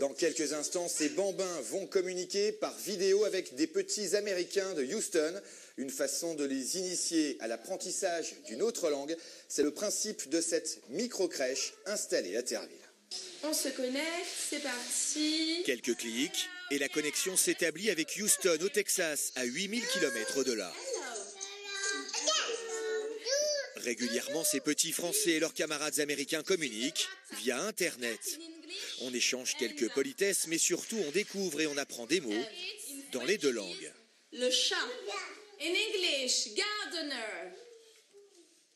Dans quelques instants, ces bambins vont communiquer par vidéo avec des petits Américains de Houston. Une façon de les initier à l'apprentissage d'une autre langue. C'est le principe de cette micro-crèche installée à Terreville. On se connecte, c'est parti. Quelques clics et la connexion s'établit avec Houston au Texas, à 8000 km au-delà. Régulièrement, ces petits Français et leurs camarades américains communiquent via Internet. On échange quelques politesses, mais surtout on découvre et on apprend des mots dans les deux langues. Le chat. In English, gardener.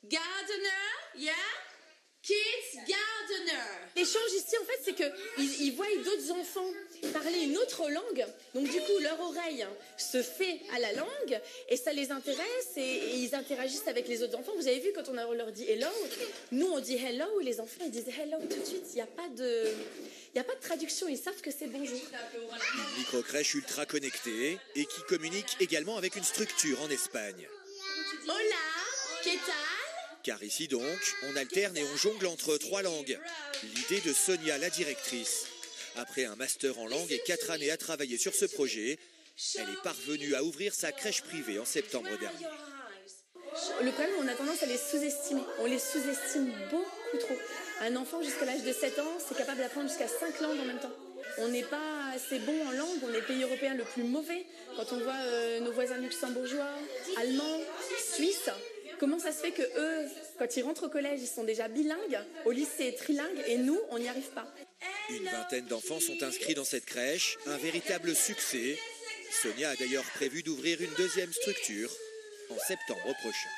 Gardener, yeah? Kids, gardener. L'échange ici, en fait, c'est qu'ils voient d'autres enfants parler une autre langue. Donc, du coup, leur oreille se fait à la langue et ça les intéresse et ils interagissent avec les autres enfants. Vous avez vu, quand on leur dit hello, nous, on dit hello et les enfants, ils disent hello tout de suite. Il n'y a pas de traduction. Ils savent que c'est bonjour. Une micro-crèche ultra connectée et qui communique également avec une structure en Espagne. Hola, ¿qué tal? Car ici donc, on alterne et on jongle entre 3 langues. L'idée de Sonia, la directrice. Après un master en langue et 4 années à travailler sur ce projet, elle est parvenue à ouvrir sa crèche privée en septembre dernier. Le problème, on a tendance à les sous-estimer. On les sous-estime beaucoup trop. Un enfant jusqu'à l'âge de 7 ans, c'est capable d'apprendre jusqu'à 5 langues en même temps. On n'est pas assez bon en langue, on est le pays européen le plus mauvais. Quand on voit nos voisins luxembourgeois, allemands, suisses, comment ça se fait que eux, quand ils rentrent au collège, ils sont déjà bilingues, au lycée trilingues, et nous, on n'y arrive pas. Une vingtaine d'enfants sont inscrits dans cette crèche, un véritable succès. Sonia a d'ailleurs prévu d'ouvrir une deuxième structure en septembre prochain.